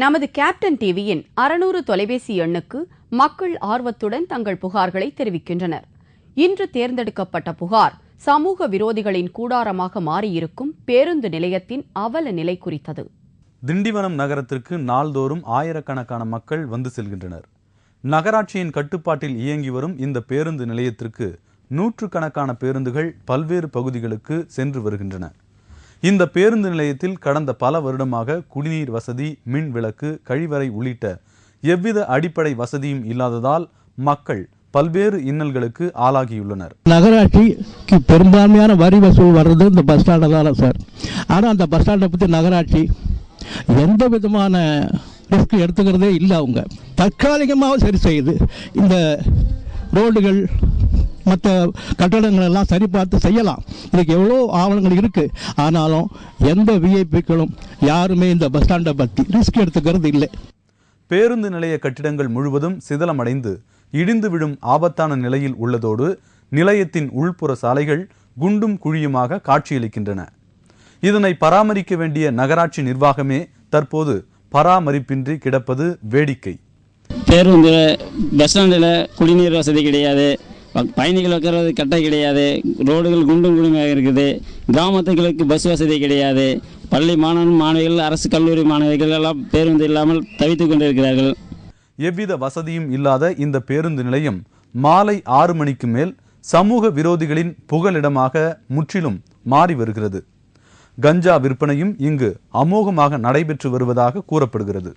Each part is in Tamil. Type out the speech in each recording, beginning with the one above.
நமது கேப்டன் டிவியின் 600 தொலைபேசி எண்ணுக்கு மக்கள் ஆர்வத்துடன் தங்கள் புகார்களை தெரிவிக்கின்றனர். இன்று தேர்ந்தெடுக்கப்பட்ட புகார் சமூக விரோதிகளின் கூடாரமாக மாறியிருக்கும் பேருந்து நிலையத்தின் அவல நிலை குறித்தது. திண்டிவனம் நகரத்திற்கு நாள்தோறும் ஆயிரக்கணக்கான மக்கள் வந்து செல்கின்றனர். நகராட்சியின் கட்டுப்பாட்டில் இயங்கி வரும் இந்த பேருந்து நிலையத்திற்கு நூற்றுக்கணக்கான பேருந்துகள் பல்வேறு பகுதிகளுக்கு சென்று வருகின்றன. இந்த பேருந்து நிலையத்தில் கடந்த பல வருடமாக குடிநீர் வசதி, மின் விளக்கு, கழிவறை உள்ளிட்ட எவ்வித அடிப்படை வசதியும் இல்லாததால் மக்கள் பல்வேறு இன்னல்களுக்கு ஆளாகியுள்ளனர். நகராட்சிக்கு பெரும்பான்மையான வரி வசூல் வர்றது இந்த பஸ் ஸ்டாண்டை தான் சார். ஆனால் அந்த பஸ் ஸ்டாண்டை பற்றி நகராட்சி எந்த விதமான ரிஸ்க் எடுத்துக்கிறதே இல்லை. அவங்க தற்காலிகமாக சரி செய்யுது. இந்த ரோடுகள் மற்ற கட்டடங்கள் எல்லாம் சரி பார்த்து செய்யலாம். இதுக்கு எவ்வளோ ஆவணங்கள் இருக்குது. ஆனாலும் எந்த விஐபிக்களும் யாருமே இந்த பஸ் ஸ்டாண்டை பற்றி ரிஸ்க் எடுத்துக்கிறது இல்லை. பேருந்து நிலைய கட்டிடங்கள் முழுவதும் சிதலமடைந்து இடிந்து விடும் ஆபத்தான நிலையில் உள்ளதோடு நிலையத்தின் உள்புற சாலைகள் குண்டும் குழியுமாக காட்சியளிக்கின்றன. இதனை பராமரிக்க வேண்டிய நகராட்சி நிர்வாகமே தற்போது பராமரிப்பின்றி கிடப்பது வேடிக்கை. பேருந்து பஸ் ஸ்டாண்டில் குடிநீர் வசதி கிடையாது, பயணிகள் வைக்கிறது கட்டை கிடையாது, ரோடுகள் குண்டும் குழியுமாக இருக்குது, கிராமத்துகளுக்கு பஸ் வசதி கிடையாது, பள்ளி மாணவிகள், அரசு கல்லூரி மாணவிகள் எல்லாம் பேருந்து இல்லாமல் தவித்துக் கொண்டிருக்கிறார்கள். எவ்வித வசதியும் இல்லாத இந்த பேருந்து நிலையம் மாலை 6 மணிக்கு மேல் சமூக விரோதிகளின் புகலிடமாக முற்றிலும் மாறி வருகிறது. கஞ்சா விற்பனையும் இங்கு அமோகமாக நடைபெற்று வருவதாக கூறப்படுகிறது.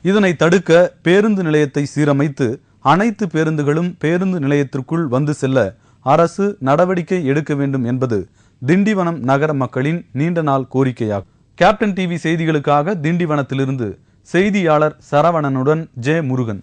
இதனை தடுக்க பேருந்து நிலையத்தை சீரமைத்து அனைத்து பேருந்துகளும் பேருந்து நிலையத்திற்குள் வந்து செல்ல அரசு நடவடிக்கை எடுக்க வேண்டும் என்பது திண்டிவனம் நகர மக்களின் நீண்ட நாள் கோரிக்கையாகும். கேப்டன் டிவி செய்திகளுக்காக திண்டிவனத்திலிருந்து செய்தியாளர் சரவணனுடன் ஜே முருகன்.